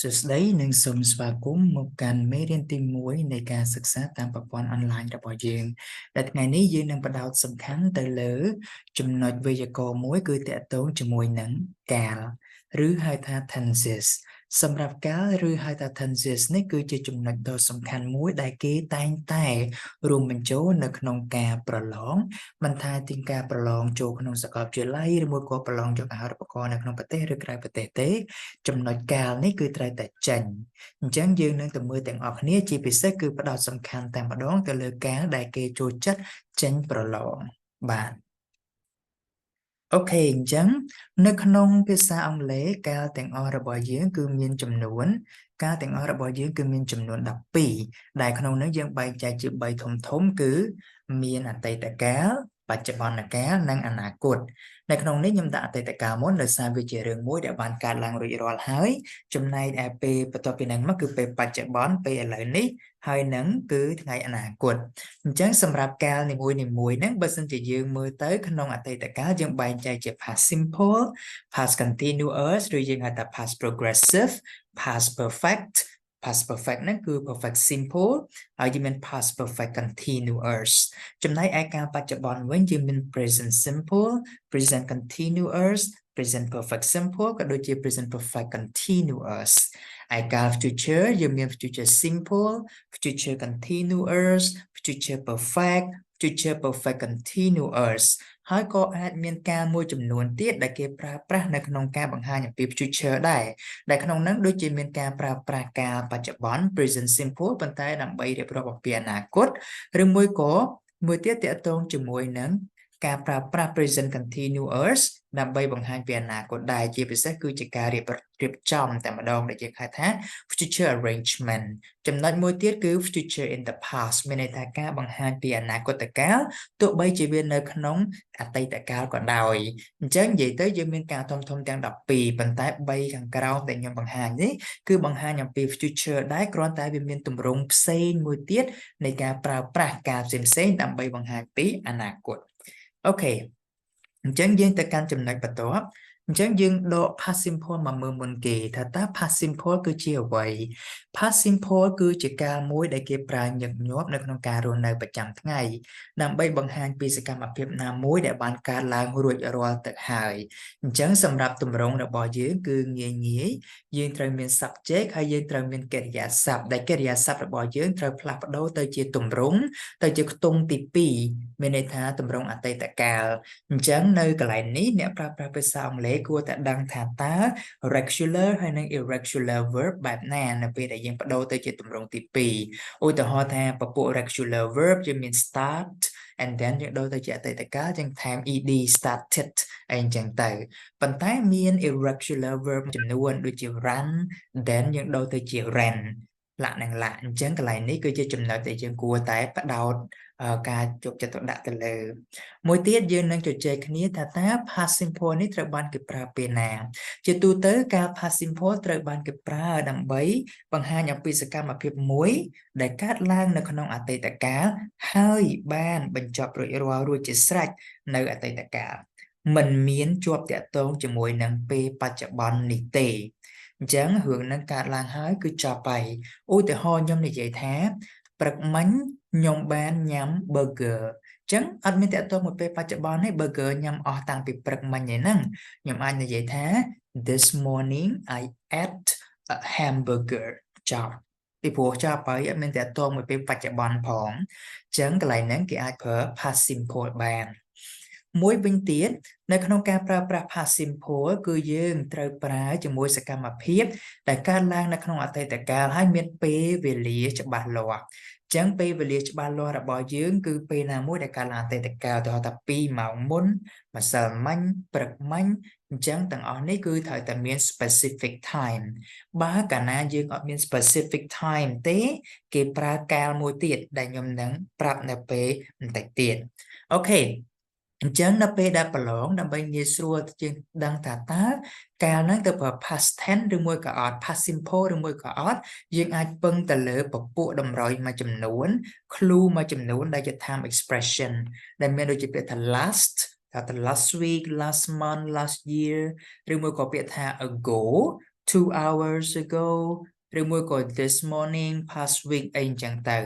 សួស្តីនិងសូមស្វាគមន៍មកកាន់មេរៀនទី1នៃការសិក្សាតាមប្រព័ន្ធអនឡាញរបស់យើងដែលថ្ងៃនេះយើងនឹងផ្ដោតសំខាន់ទៅលើចំណុចវេយ្យាករណ៍មួយគឺតាក់ទងជាមួយនឹងកាលឬហៅថា tenses សម្រាប់កាលឬហៅថា tenses នេះគឺជាចំណុចដ៏សំខាន់មួយដែលគេតែងតែរួមបញ្ចូលនៅក្នុងការប្រឡងមិនថាជាការប្រឡងចូលក្នុងសាកលវិទ្យាល័យឬមួយក៏ប្រឡងយកអាហារូបករណ៍នៅក្នុងប្រទេសឬក្រៅប្រទេសទេចំណុចកាលនេះគឺត្រូវតែចេញអញ្ចឹងយើងនឹងទៅមើលទាំងអស់គ្នាជាពិសេសគឺផ្ដោតសំខាន់តែម្ដងទៅលើកាលដែលគេចូលចិត្តចេញប្រឡងបាទអូខេអញ្ចឹងនៅក្នុងភាសាអង់គ្លេសកាលទាំងអស់របស់យើងគឺមានចំនួនកាលទាំងអស់របស់យើងគឺមានចំនួន12ដែលក្នុងនោះយើងបែងចែកជា3ធំគឺមានអតីតកាលបច្ចុប្បន្នកាលនិងអនាគតនៅក្នុងនេះខ្ញុំដាក់អតីតកាលមុនដោយសារវាជារឿងមួយដែលបានកើតឡើងរួចរាល់ហើយចំណែកឯពេលបន្ទាប់ពីហ្នឹងមកគឺពេលបច្ចុប្បន្នពេលឥឡូវនេះហើយនឹងគឺថ្ងៃអនាគតអញ្ចឹងសម្រាប់កាលនីមួយៗហ្នឹងបើសិនជាយើងមើលទៅក្នុងអតីតកាលយើងបែងចែកជា past simple past continuous ឬយើងហៅថា past progressive past perfect ហ្នឹងគឺ perfect simple ហើយយើងមាន past perfect continuous ចំណែកឯកាលបច្ចុប្បន្នវិញយើងមាន present simple present continuous present perfect simple ក៏ដូចជា present perfect continuous ឯកាល future យើងមាន future simple future continuous future perfect continuous ហើយក៏អាចមានការមួយចំនួនទៀតដែលគេប្រើប្រាស់នៅក្នុងការបង្ហាញអំពី future ដែរដែលក្នុងនោះដូចជាមានការប្រើប្រាស់កាលបច្ចុប្បន្ន present simple ប៉ុន្តែដើម្បីរៀបរាប់អំពីអនាគតឬមួយក៏មួយទៀតទាក់ទងជាមួយនឹងការប្រើប្រាស់ present continuous ដើម្បីបង្ហាញពីអនាគតដែរជាពិសេសគឺជាការរៀបចំតែម្ដងដែលយើងហៅថា future arrangement ចំណុចមួយទៀតគឺ future in the past មានន័យថាការបង្ហាញពីអនាគតកាលទោះបីជាវានៅក្នុងអតីតកាលក៏ដោយអញ្ចឹងនិយាយទៅយើងមានការធំទាំង12ប៉ុន្តែ3ខាងក្រោមដែលខ្ញុំបង្ហាញនេះគឺបង្ហាញអំពី future ដែរគ្រាន់តែវាមានទម្រង់ផ្សេងមួយទៀតនៃការប្រើប្រាស់ការផ្សេងៗដើម្បីបង្ហាញពីអនាគតអូខេអញ្ចឹងយើងទៅកាន់ចំណុចបន្ទាប់អញ្ចឹងយើងដក past simple មកមើលមុនគេថាតើ past simple គឺជាអ្វី past simple គឺជាកាលមួយដែលគេប្រើញឹកញាប់នៅក្នុងការរស់នៅប្រចាំថ្ងៃដើម្បីបង្ហាញពីសកម្មភាពណាមួយដែលបានកើតឡើងរួចរាល់ទៅហើយអញ្ចឹងសម្រាប់ទម្រង់របស់យើងគឺងាយយើងត្រូវមាន subject ហើយយើងត្រូវមានកិរិយាសព្ទដែលកិរិយាសព្ទរបស់យើងត្រូវផ្លាស់ប្ដូរទៅជាទម្រង់ទៅជាខ្ទង់ទី2មានន័យថាទម្រង់អតីតកាលអញ្ចឹងនៅកន្លែងនេះអ្នកប្រើប្រាស់ភាសាអង់គ្លេសគួរតែដឹងថាតើ regular ហើយនិង irregular verb បែបណានៅពេលដែលយើងបដូរទៅជាទម្រង់ទី2ឧទាហរណ៍ថាពពួក regular verb យើងមាន start and then យើងដូរទៅជាអតីតកាលយើងថែម ed started អីអញ្ចឹងទៅប៉ុន្តែមាន irregular verb ចំនួនដូចជា run then យើងដូរទៅជា ran លក្ខណៈអញ្ចឹងកន្លែងនេះគឺជាចំណុចដែលយើងគួរតែផ្ដោតការយកចិត្តទុកដាក់ទៅលើមួយទៀតយើងនឹងជជែកគ្នាថាតើ past simple នេះត្រូវបានគេប្រើពេលណាជាទូទៅការ past simple ត្រូវបានគេប្រើដើម្បីបង្ហាញអំពីសកម្មភាពមួយដែលកើតឡើងនៅក្នុងអតីតកាលហើយបានបញ្ចប់រួចជាស្រេចនៅអតីតកាលមិនមានជាប់តាក់ទងជាមួយនឹងពេលបច្ចុប្បន្ននេះទេអញ្ចឹងរឿងនឹងកើតឡើងហើយគឺចប់ហើយឧទាហរណ៍ខ្ញុំនិយាយថាព្រឹកមិញខ្ញុំបានញ៉ាំ burger ចឹងអត់មានតកតងមកពេលបច្ចុប្បន្នទេ burger ញ៉ាំអស់តាំងពីព្រឹកមិញហ្នឹងខ្ញុំអាចនិយាយថា this morning I ate a hamburger ចប់ពីព្រោះចប់ហើយអត់មានតកតងមកពេលបច្ចុប្បន្នផងចឹងកន្លែងហ្នឹងគេអាចប្រើ past simple បានមួយវិញទៀតនៅក្នុងការប្រើប្រាស់ past simple គឺយើងត្រូវប្រើជាមួយសកម្មភាពដែលកើតឡើងនៅក្នុងអតីតកាលហើយមានពេលវេលាច្បាស់លាស់ចឹងពេលវេលាច្បាស់លាស់របស់យើងគឺពេលណាមួយដែលកើតឡើងអតីតកាលទៅថា2ម៉ោងមុនម្សិលមិញព្រឹកមិញអញ្ចឹងទាំងអស់នេះគឺត្រូវតែមាន specific time បើកាលណាយើងអត់មាន specific time ទេគេប្រើកាលមួយទៀតដែលខ្ញុំនឹងប្រាប់នៅពេលបន្តិចទៀតអូខេអញ្ចឹងនៅពេលដែលប្រឡងដើម្បីងាយស្រួលជាងដឹងថាតើកាលហ្នឹងទៅប្រើ past tense ឬមួយក៏អត់ past simple ឬមួយក៏អត់យើងអាចពឹងទៅលើពពួកតម្រុយមួយចំនួន clue មួយចំនួនដែលជា time expression ដែលមានដូចជាពាក្យថា last ថា last week last month last year ឬមួយក៏ពាក្យថា ago 2 hours ago ឬមួយក៏ this morning past week អីអញ្ចឹងទៅ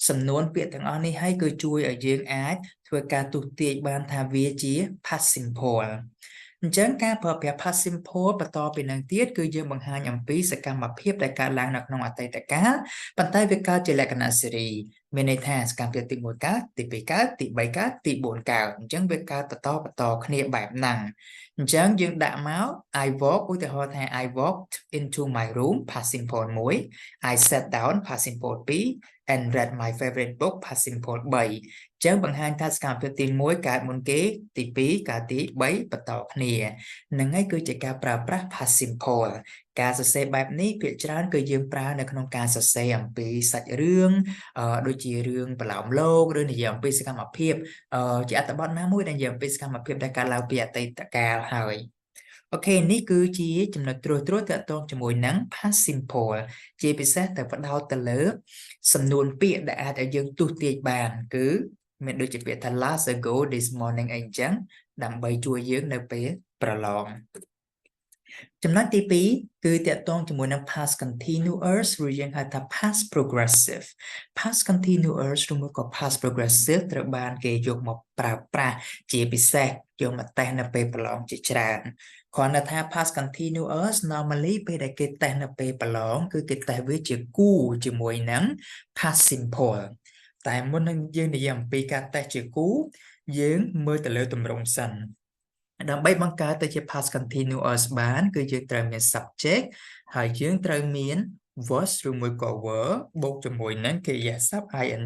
សំនួនពាក្យទាំងអស់នេះហើយគឺជួយឲ្យយើងអាចធ្វើការទស្សន៍ទាយបានថាវាជា past simple អញ្ចឹងការប្រើប្រាស់ past simple បន្តពីនឹងទៀតគឺយើងបង្ហាញអំពីសកម្មភាពដែលកើតឡើងនៅក្នុងអតីតកាលប៉ុន្តែវាកើតជាលក្ខណៈសេរីមានន័យថាសកម្មភាពទី1កើតទី2កើតទី3កើតទី4កើតអញ្ចឹងវាកើតបន្តគ្នាបែបហ្នឹងអញ្ចឹងយើងដាក់មក I walk ឧទាហរណ៍ថា I walked into my room past simple 1 I sat down past simple 2 and read my favorite book past simple 3ចឹងបង្ហាញថាសកម្មភាពទី1កើតមុនគេទី2កើតទី3បន្តគ្នានឹងហើយគឺជាការប្រើប្រាស់ past simple ការសរសេរបែបនេះភាគច្រើនគឺយើងប្រើនៅក្នុងការសរសេរអំពីសាច់រឿងដូចជារឿងប្រឡោមលោកឬនិយាយអំពីសកម្មភាពជាអត្ថបទណាមួយដែលនិយាយអំពីសកម្មភាពដែលកើតឡើងពីអតីតកាលហើយអូខេនេះគឺជាចំណុចត្រួសត្រាសទាក់ទងជាមួយនឹង past simple ជាពិសេសតែផ្ដោតទៅលើសំនួនពាក្យដែលអាចឲ្យយើងទស្សន៍ទាយបានគឺមានដូចជាពាក្យថា last ago this morning អីចឹងដើម្បីជួយយើងនៅពេលប្រឡងចំណុចទី2គឺតាក់ទងជាមួយនឹង past continuous ឬយើងហៅថា past progressive past continuous ឬមួយក៏ past progressive ត្រូវបានគេយកមកប្រើប្រាស់ជាពិសេសយកមកតេស្តនៅពេលប្រឡងជាច្រើនគ្រាន់តែថា past continuous normally ពេលដែលគេតេស្តនៅពេលប្រឡងគឺគេតេស្តវាជាគូជាមួយនឹង past simple តែមុននឹងយើងនិយាយអំពីការតេស្តជាគូយើងមើលទៅលើទម្រង់សិនដើម្បីបង្កើតទៅជា past continuous បានគឺយើងត្រូវមាន subject ហើយយើងត្រូវមាន was ឬមួយក៏ were បូកជាមួយនឹងកិរិយាសព្ទ ing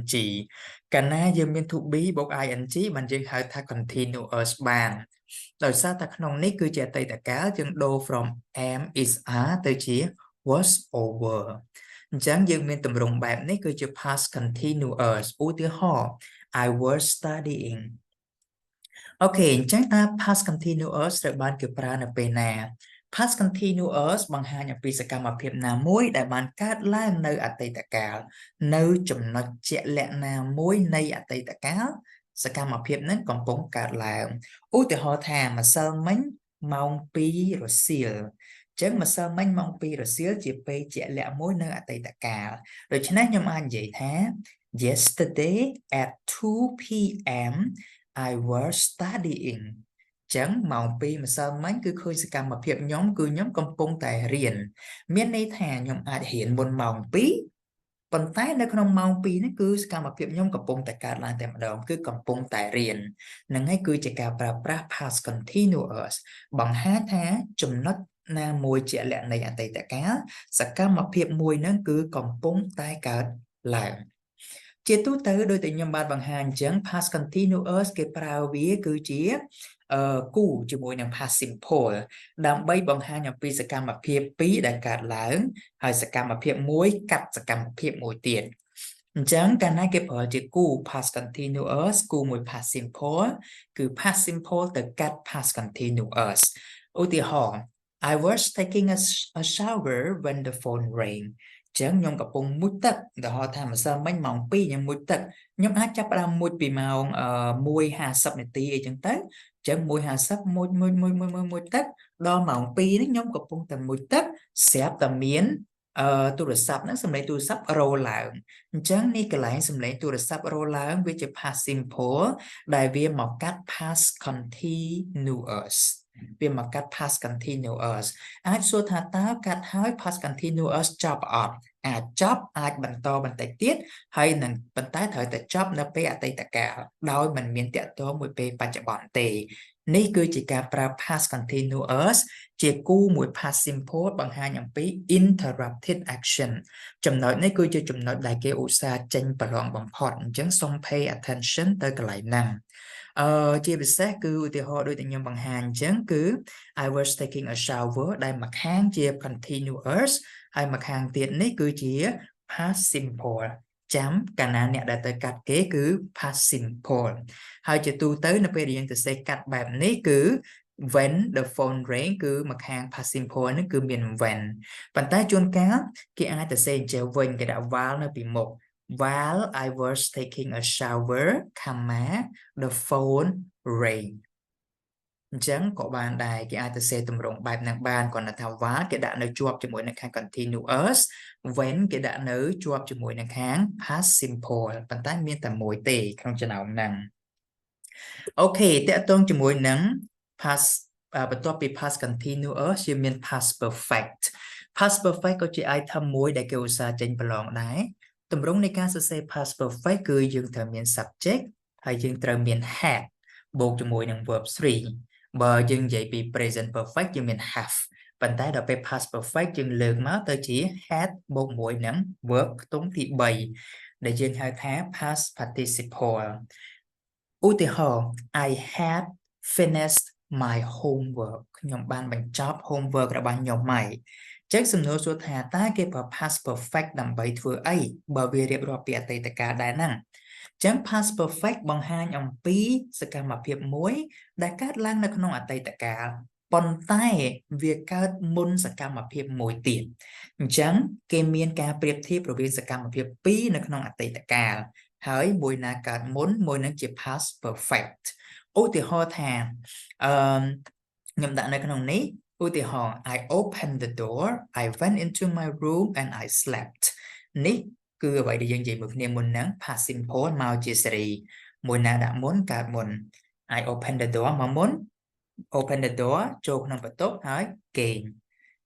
កាលណាយើងមាន to be បូក ing បានយើងហៅថា continuous បានដោយសារតែក្នុងនេះគឺជាអតីតកាលយើងដូរ from am is are ទៅជា was or were អញ្ចឹងយើងមានទម្រង់បែបនេះគឺជា past continuous ឧទាហរណ៍ I was studyingអូខេអញ្ចឹងតើ past continuous ត្រូវបានគេប្រើនៅពេលណា past continuous បង្ហាញអំពីសកម្មភាពណាមួយដែលបានកើតឡើងនៅអតីតកាលនៅចំណុចជាក់លាក់ណាមួយនៃអតីតកាលសកម្មភាពហ្នឹងកំពុងកើតឡើងឧទាហរណ៍ថាម្សិលមិញម៉ោង2រសៀលអញ្ចឹងម្សិលមិញម៉ោង2រសៀលជាពេលជាក់លាក់មួយនៅអតីតកាលដូច្នេះខ្ញុំអាចនិយាយថា yesterday at 2 p.m. I was studying ចឹងម៉ោង2ម្សិលមិញគឺឃើញសកម្មភាពខ្ញុំគឺខ្ញុំកំពុងតែរៀនមានន័យថាខ្ញុំអាចរៀនមុនម៉ោង2ប៉ុន្តែនៅក្នុងម៉ោង2នេះគឺសកម្មភាពខ្ញុំកំពុងតែកើតឡើងតែម្ដងគឺកំពុងតែរៀនហ្នឹងហើយគឺជាការប្រើប្រាស់ past continuous បង្ហាញថាចំណុចណាមួយជាក់លាក់នៃអតីតកាលសកម្មភាពមួយហ្នឹងគឺកំពុងតែកើតឡើងជាទូទៅដោយតែខ្ញុំបានបង្ហាញអញ្ចឹង past continuous គេប្រើវាគឺជាគូជាមួយនឹង past simple ដើម្បីបង្ហាញអំពីសកម្មភាព2ដែលកើតឡើងហើយសកម្មភាព1កាត់សកម្មភាពមួយទៀតអញ្ចឹងកាលណាគេប្រើជាគូ past continuous គូមួយ past simple គឺ past simple ទៅកាត់ past continuous ឧទាហរណ៍ I was taking a shower when the phone rangចឹងខ្ញុំកំពុងមុជទឹកឧទាហរណ៍ថាម្សិលមិញម៉ោង2ខ្ញុំមុជទឹកខ្ញុំអាចចាប់ផ្ដើមមុជពីម៉ោង1:50នាទីអីចឹងទៅចឹង1:50មុជទឹកដល់ម៉ោង2នេះខ្ញុំកំពុងតែមុជទឹកស្រាប់តែមានទូរស័ព្ទហ្នឹងសម្លេងទូរស័ព្ទរោឡើងអញ្ចឹងនេះកន្លែងសម្លេងទូរស័ព្ទរោឡើងវាជា past simple ដែលវាមកកាត់ past continuous វាមកកាត់ past continuous អាចសួរថាតើកាត់ហើយ past continuous ចប់អត់អាចចប់អាចបន្តបន្តិចទៀតហើយនឹងប៉ុន្តែត្រូវតែចប់នៅពេលអតីតកាលដោយមិនមានតាក់ទងមួយពេលបច្ចុប្បន្នទេនេះគឺជាការប្រើ past continuous ជាគូមួយ past simple បង្ហាញអំពី interrupted action ចំណុចនេះគឺជាចំណុចដែលគេឧស្សាហ៍ចេញប្រឡងបំផុតអញ្ចឹងសូម pay attention ទៅកន្លែងហ្នឹងជាពិសេសគឺឧទាហរណ៍ដូចតែខ្ញុំបង្ហាញអញ្ចឹងគឺ I was taking a shower ដែលម្ខាងជា continuous ហើយម្ខាងទៀតនេះគឺជា past simple ចាំកាលណាអ្នកដែលទៅកាត់គេគឺ past simple ហើយជាទូទៅនៅពេលដែលយើងទៅសេកាត់បែបនេះគឺ when the phone rang គឺម្ខាង past simple នេះគឺមាន when ប៉ុន្តែជួនកាលគេអាចទៅសេអញ្ចឹងវិញគេដាក់ while នៅពីមុខWhile I was taking a shower, the phone rang. chẳng có bàn đài cái ai ta sẽ tùm rộng bài năng bàn còn là thảo vá cái đã nơi chuộc cho mỗi năng kháng continuous when cái đã nơi chuộc cho mỗi năng kháng past simple bàn tay miên tầm mỗi tệ không cho nào năng ok តើតងជាមួយនឹង past បន្ទាប់ពី past continuous ជាមាន past perfect past perfect ក៏ជា item មួយដែលគេឧស្សាហ៍ចេញប្រឡងដែរទម្រង់នៃការសរសេរ past perfect គឺយើងត្រូវមាន subject ហើយយើងត្រូវមាន had បូកជាមួយនឹង verb 3បើយើងនិយាយពី present perfect យើងមាន have ប៉ុន្តែដល់ពេល past perfect យើងលើកមកទៅជា had បូកមួយនឹង verb ខ្ទង់ទី3ដែលយើងហៅថា past participle ឧទាហរណ៍ I had finished my homework ខ្ញុំបានបញ្ចប់ homework របស់ខ្ញុំហើយចឹងសំណួរសួរថាតើគេប្រើ past perfect ដើម្បីធ្វើអីបើវារៀបរាប់ពីអតីតកាលដែរហ្នឹងចឹង past perfect បង្ហាញអំពីសកម្មភាពមួយដែលកើតឡើងនៅក្នុងអតីតកាលប៉ុន្តែវាកើតមុនសកម្មភាពមួយទៀតអញ្ចឹងគេមានការប្រៀបធៀបរវាងសកម្មភាពពីរនៅក្នុងអតីតកាលហើយមួយណាកើតមុនមួយនឹងជា past perfect ឧទាហរណ៍ថាខ្ញុំដាក់នៅក្នុងនេះឧទាហរណ៍ I opened the door I went into my room and I slept នេះគឺអ្វីដែលយើងនិយាយមួយគ្នាមុនហ្នឹង past simple មកជាសេរីមួយណាដាក់មុនកើតមុន I opened the door មកមុន open the door ចូលក្នុងបន្ទប់ហើយគេង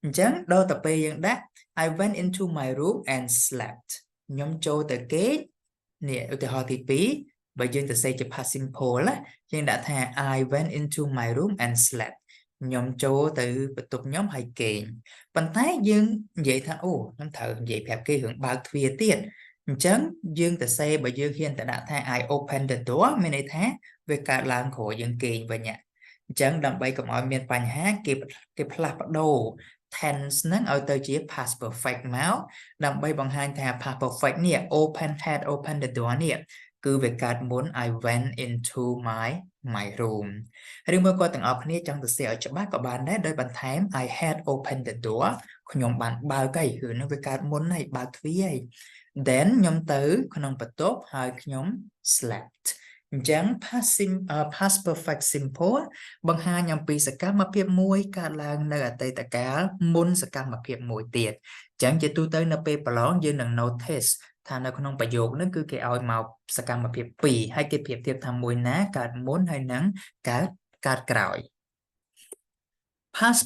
អញ្ចឹងដល់ទៅពេលយើងដាក់ I went into my room and slept ខ្ញុំចូលទៅគេងនេះឧទាហរណ៍ទី2បើយើងទៅសេជា past simple ណាយើងដាក់ថា I went into my room and slept ខ្ញុំចូលទៅបន្ទប់ខ្ញុំហើយគេងប៉ុន្តែយើងនិយាយថាអូខ្ញុំត្រូវនិយាយប្រាប់គេរឿងបើកទ្វារទៀតអញ្ចឹងយើងទៅសេបើយើងហ៊ានទៅដាក់ថា I open the door មានន័យថាវាកើតឡើងក្រោយយើងគេងវិញអញ្ចឹងដើម្បីកុំឲ្យមានបញ្ហាគេផ្លាស់ប្ដូរ tense ហ្នឹងឲ្យទៅជា past perfect មកដើម្បីបង្ហាញថា past perfect នេះ open the door នេះគឺវាកើតមុន I went into my room ឬមួយក៏ទាំងអស់គ្នាចង់ទៅសេឲ្យច្បាស់ក៏បានដែរដោយបន្ថែម I had opened the door ខ្ញុំបានបើកហើយគឺនឹងវាកើតមុនហើយបើកទ្វារហើយ then ខ្ញុំទៅក្នុងបន្ទប់ហើយខ្ញុំ slept អញ្ចឹង past perfect simple បង្ហាញអំពីសកម្មភាពមួយកើតឡើងនៅអតីតកាលមុនសកម្មភាពមួយទៀតអញ្ចឹងជាទូទៅនៅពេលប្រឡងយើងនឹង notice ថានៅក្នុងប្រយោគហ្នឹងគឺគេឲ្យមកសកម្មភាព2ហើយគេប្រៀបធៀបថាមួយណាកើតមុនហើយនឹងកើតក្រោយ past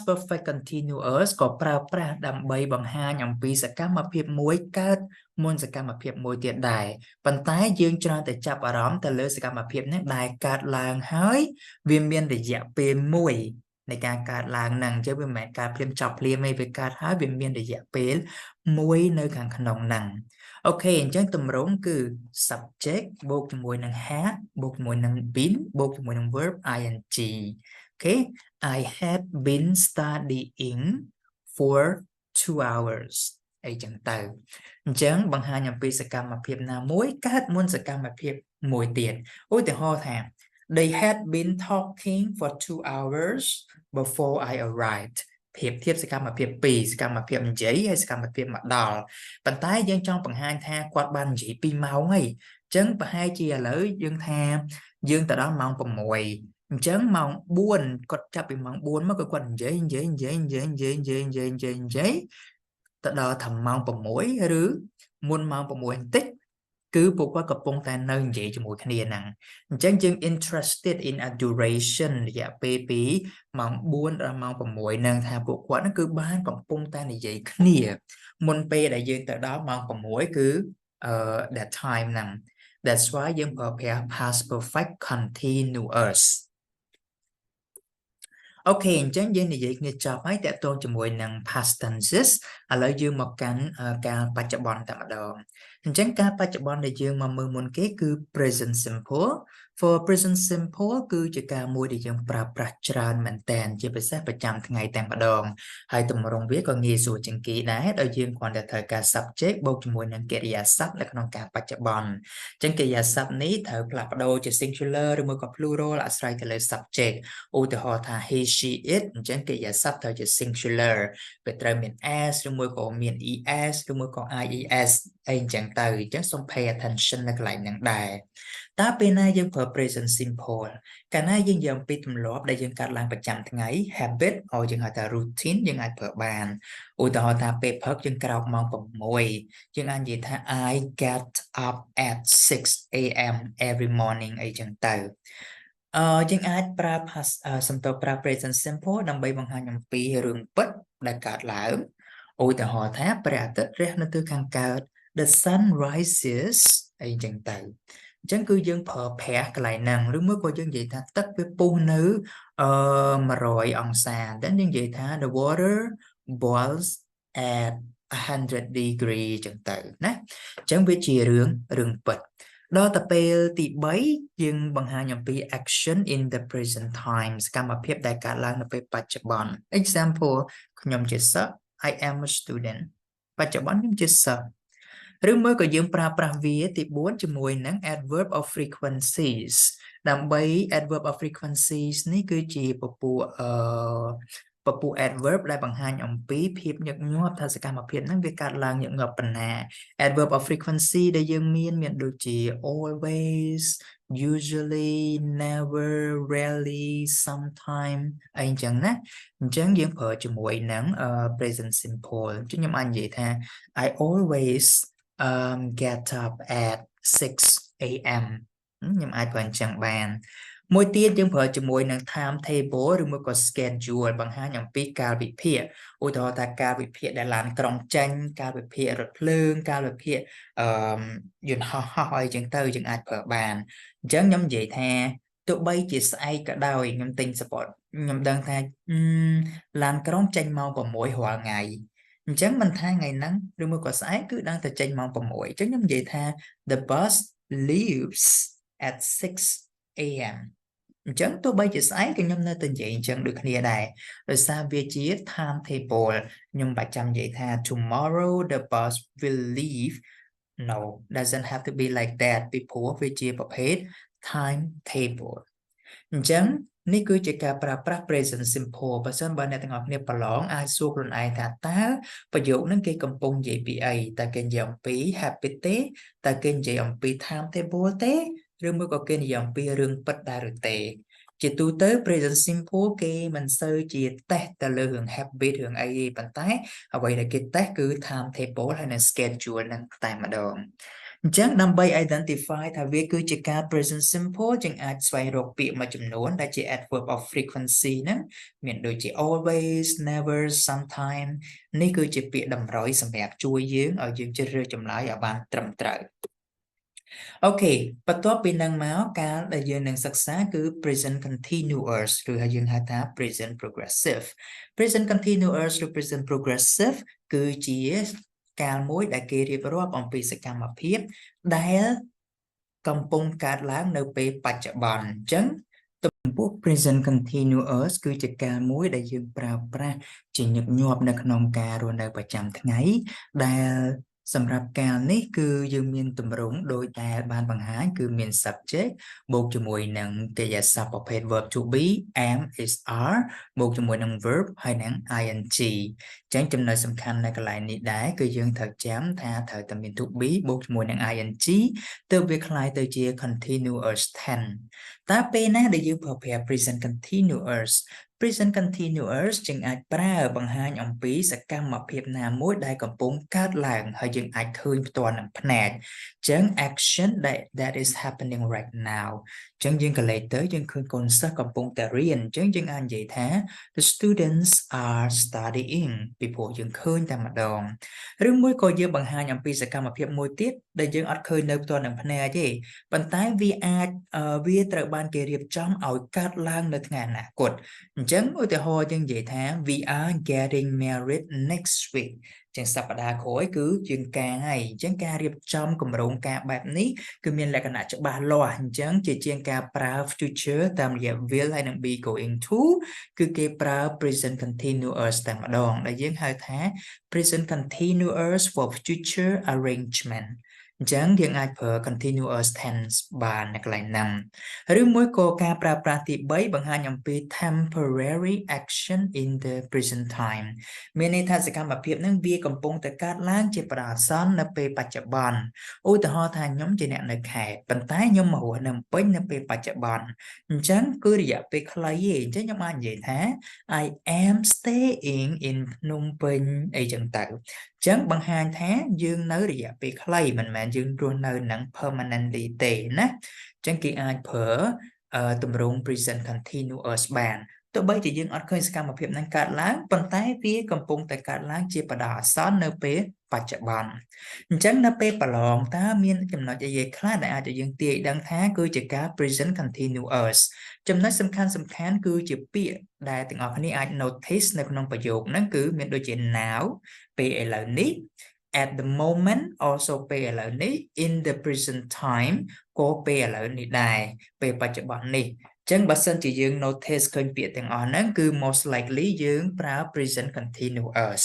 perfect continuous ក៏ប្រើប្រាស់ដើម្បីបង្ហាញអំពីសកម្មភាពមួយកើតមុនសកម្មភាពមួយទៀតដែរប៉ុន្តែយើងច្រើនតែចាប់អារម្មណ៍ទៅលើសកម្មភាពនេះដែលកើតឡើងហើយវាមានរយៈពេលមួយនៃការកើតឡើងហ្នឹងអញ្ចឹងវាមិនមែនកើតភ្លាមចប់ភ្លាមទេវាកើតហើយវាមានរយៈពេលមួយនៅខាងក្នុងហ្នឹងអូខេអញ្ចឹងទម្រង់គឺ subject បូកជាមួយនឹង had បូកជាមួយនឹង been បូកជាមួយនឹង verb ing Okay, I had been studying for 2 hours អីចឹងទៅអញ្ចឹងបង្ហាញអំពីសកម្មភាពណាមួយកើតមុនសកម្មភាពមួយទៀតឧទាហរណ៍ថា They had been talking for 2 hours before I arrived ប្រៀបធៀបសកម្មភាព2សកម្មភាពនិយាយហើយសកម្មភាពមកដល់ប៉ុន្តែយើងចង់បង្ហាញថាគាត់បាននិយាយ2ម៉ោងហើយអញ្ចឹងប្រហែលជាឥឡូវយើងថាយើងទៅដល់ម៉ោង6អញ្ចឹងម៉ោង4គាត់ចាប់ពីម៉ោង4មកគាត់និយាយទៅដល់ថាម៉ោង6ឬមុនម៉ោង6បន្តិចគឺពួកគាត់កំពុងតែនៅនិយាយជាមួយគ្នាហ្នឹងអញ្ចឹងយើង interested in a duration រយៈពេលពីម៉ោង4ដល់ម៉ោង6ហ្នឹងថាពួកគាត់ហ្នឹងគឺបានកំពុងតែនិយាយគ្នាមុនពេលដែលយើងទៅដល់ម៉ោង6គឺthat time ហ្នឹង that's why យើងប្រើប្រាស់ past perfect continuousអូខេអញ្ចឹងយើងនិយាយគ្នាចប់ហើយតកតងជាមួយនឹង past tenses ឥឡូវយើងមកកាន់កាលបច្ចុប្បន្នតែម្ដងអញ្ចឹងកាលបច្ចុប្បន្នដែលយើងមកមើលមុនគេគឺ present simple for present simple គឺជាការមួយដែលយើងប្រើប្រាស់ច្រើនមែនតើជាពិសេសប្រចាំថ្ងៃតែម្ដងហើយទម្រង់វាក៏ងាយស្រួលជាងគេដែរដោយយើងគ្រាន់តែត្រូវការ subject បូកជាមួយនឹងកិរិយាសព្ទនៅក្នុងកាលបច្ចុប្បន្នអញ្ចឹងកិរិយាសព្ទនេះត្រូវផ្លាស់ប្ដូរជា singular ឬមួយក៏ plural អាស្រ័យទៅលើ subject ឧទាហរណ៍ថា he she it អញ្ចឹងកិរិយាសព្ទត្រូវជា singular វាត្រូវមាន s ឬមួយក៏មាន es ឬមួយក៏ ies អីអញ្ចឹងទៅអញ្ចឹងសូម pay attention នៅកន្លែងហ្នឹងដែរ ta bên này dương phở present simple cả này dương dòng pi tùm lốp đây dương cắt langประจำ ថ្ងៃ habit or dương hạt ta routine dương ai phở bànឧទាហរណ៍ថាពេលព្រឹកយើងក្រោកម៉ោង6យើងអាចនិយាយថា I get up at 6 a.m. every morning អីចឹងទៅយើងអាចប្រើសំដៅប្រើ present simple ដើម្បីបង្ហាញអំពីរឿងពិតដែលកើតឡើងឧទាហរណ៍ថាព្រះអាទិត្យរះនៅទិសខាងកើត the sun rises អីចឹងទៅអញ្ចឹងគឺយើងប្រើប្រាស់កន្លែងហ្នឹងឬមួយក៏យើងនិយាយថាទឹកវាពុះនៅ100 អង្សាតែយើងនិយាយថា the water boils at 100 degree ចឹងទៅណាអញ្ចឹងវាជារឿងពិតដល់ទៅពេលទី3យើងបង្ហាញអំពី action in the present time សកម្មភាពដែលកើតឡើងនៅពេលបច្ចុប្បន្ន example ខ្ញុំជាសិស្ស I am a student បច្ចុប្បន្នខ្ញុំជាសិស្សឬមួយក៏យើងប្រើប្រាស់វាទី4ជាមួយនឹង adverb of frequencies ដើម្បី adverb of frequencies នេះគឺជាពពួក adverb ដែលបង្ហាញអំពីភាពញឹកញាប់ថាសកម្មភាពហ្នឹងវាកើតឡើងញឹកញាប់ប៉ុណ្ណា adverb of frequency ដែលយើងមានដូចជា always usually never rarely sometime អីចឹងណាអញ្ចឹងយើងប្រើជាមួយនឹង present simple ខ្ញុំអាចនិយាយថា I always get up at 6 a.m. ខ្ញុំអាចប្រើអញ្ចឹងបានមួយទៀតយើងប្រើជាមួយនឹង timetable ឬមួយក៏ schedule បង្ហាញអំពីកាលវិភាគឧទាហរណ៍ថាកាលវិភាគដែលឡានក្រុងចេញកាលវិភាគរថភ្លើងកាលវិភាគយន្តហោះអីចឹងទៅយើងអាចប្រើបានអញ្ចឹងខ្ញុំនិយាយថាទោះបីជាស្អែកក៏ដោយខ្ញុំទិញ support ខ្ញុំដឹងថាឡានក្រុងចេញម៉ោង6រាល់ថ្ងៃអញ្ចឹងមិនថាថ្ងៃហ្នឹងឬមួយក៏ស្អែកគឺដឹងតែចេញម៉ោង6អញ្ចឹងខ្ញុំនិយាយថា the bus leaves at 6 a.m. អញ្ចឹងទោះបីជាស្អែកក៏ខ្ញុំនៅតែនិយាយអញ្ចឹងដូចគ្នាដែរដោយសារវាជា timetable ខ្ញុំបាច់ចាំនិយាយថា tomorrow the bus will leave no doesn't have to be like that ពីព្រោះវាជាប្រភេទ timetable អញ្ចឹងនេះគឺជាការប្រើប្រាស់ present simple បើសិនបើអ្នកទាំងអស់គ្នាប្រឡងអាចសួរខ្លួនឯងថាតើប្រយោគហ្នឹងគេកំពុងនិយាយពីអីតើគេនិយាយអំពី habit ទេតើគេនិយាយអំពី timetable ទេឬមួយក៏គេនិយាយអំពីរឿងពិតដែរឬទេជាទូទៅ present simple គេមិនសូវជាតេស្តទៅលើរឿង habit រឿងអីទេប៉ុន្តែអ្វីដែលគេតេស្តគឺ timetable ហើយនិង schedule ហ្នឹងតែម្ដងអញ្ចឹងដើម្បី identify ថាវាគឺជាការ present simple យើងអាចស្វែងរកពាក្យមួយចំនួនដែលជា adverb of frequency ហ្នឹងមានដូចជា always never sometime នេះគឺជាពាក្យតម្រុយសម្រាប់ជួយយើងឲ្យយើងជ្រើសរើសចម្លើយឲ្យបានត្រឹមត្រូវអូខេបន្ទាប់ពីនឹងមកកាលដែលយើងនឹងសិក្សាគឺ present continuous ឬហើយយើងហៅថា present progressive present continuous ឬ present progressive គឺជាកាលមួយដែលគេរៀបរាប់អំពីសកម្មភាពដែលកំពុងកើតឡើងនៅពេលបច្ចុប្បន្នអញ្ចឹងចំពោះ present continuous គឺជាកាលមួយដែលយើងប្រើប្រាស់ជាញឹកញាប់នៅក្នុងការរស់នៅប្រចាំថ្ងៃដែលសម្រាប់កាលនេះគឺយើងមានទម្រង់ដោយដែលបានបង្ហាញគឺមាន subject បូកជាមួយនឹងកិរិយាសព្ទប្រភេទ verb to be am is are បូកជាមួយនឹង verb ហើយនឹង ing អញ្ចឹងចំណុចសំខាន់នៅកន្លែងនេះដែរគឺយើងត្រូវចាំថាត្រូវតែមាន to be បូកជាមួយនឹង ing ទើបវាคล้ายទៅជា continuous tense តើពេលណាដែលយើងប្រើប្រាស់ present continuous present continuous យើងអាចប្រើបង្ហាញអំពីសកម្មភាពណាមួយដែលកំពុងកើតឡើងហើយយើងអាចឃើញផ្ទាល់នឹងភ្នែកអញ្ចឹង action that is happening right now អញ្ចឹងយើងក៏លេខទៅយើងឃើញកូនសិស្សកំពុងតែរៀនអញ្ចឹងយើងអាចនិយាយថា the students are studying ពីព្រោះយើងឃើញតែម្ដងឬមួយក៏យើងបង្ហាញអំពីសកម្មភាពមួយទៀតដែលយើងអត់ឃើញនៅផ្ទាល់នឹងភ្នែកទេប៉ុន្តែវាអាចវាត្រូវបានគេរៀបចំឲ្យកើតឡើងនៅថ្ងៃអនាគតអញ្ចឹងឧទាហរណ៍យើងនិយាយថា we are getting married next week ចឹងសប្តាហ៍ក្រោយគឺយើងការហើយអញ្ចឹងការរៀបចំគម្រោងការបែបនេះគឺមានលក្ខណៈច្បាស់លាស់អញ្ចឹងជាជាងការប្រើ future តាមរយៈ will ហើយនិង be going to គឺគេប្រើ present continuous តែម្ដងដែលយើងហៅថា present continuous for future arrangement chẳngយើងអាចប្រើ continuous tense បាននៅកន្លែងហ្នឹងឬមួយក៏ការប្រើប្រាស់ទី3បង្ហាញអំពី temporary action in the present time មានន័យថាសកម្មភាពហ្នឹងវាកំពុងតែកើតឡើងជាបដាសន្ននៅពេលបច្ចុប្បន្នឧទាហរណ៍ថាខ្ញុំជាអ្នកនៅខេត្តប៉ុន្តែខ្ញុំមករស់នៅភ្នំពេញនៅពេលបច្ចុប្បន្នអញ្ចឹងគឺរយៈពេលខ្លីទេអញ្ចឹងខ្ញុំអាចនិយាយថា I am staying in ភ្នំពេញអីចឹងទៅចឹងបង្ហាញថាយើងនៅរយៈពេលខ្លីមិនមែនយើងរស់នៅនឹង permanently ទេណាចឹងគេអាចប្រើទម្រង់ present continuous បានទោះបីជាយើងអត់ឃើញសកម្មភាពហ្នឹងកើតឡើងប៉ុន្តែវាកំពុងតែកើតឡើងជាបដាអសន្ននៅពេលបច្ចុប្បន្នអញ្ចឹងនៅពេលប្រឡងតើមានចំណុចអីខ្លះដែលអាចឲ្យយើងទាយដឹងថាគឺជាការ present continuous ចំណុចសំខាន់គឺជាពាក្យដែលទាំងអស់គ្នាអាច notice នៅក្នុងប្រយោគហ្នឹងគឺមានដូចជា now ពេលឥឡូវនេះ at the moment also ពេលឥឡូវនេះ in the present time ក៏ពេលឥឡូវនេះដែរពេលបច្ចុប្បន្ននេះចឹងបើសិនជាយើង notice ឃើញពាក្យទាំងអស់ហ្នឹងគឺ most likely យើងប្រើ present continuous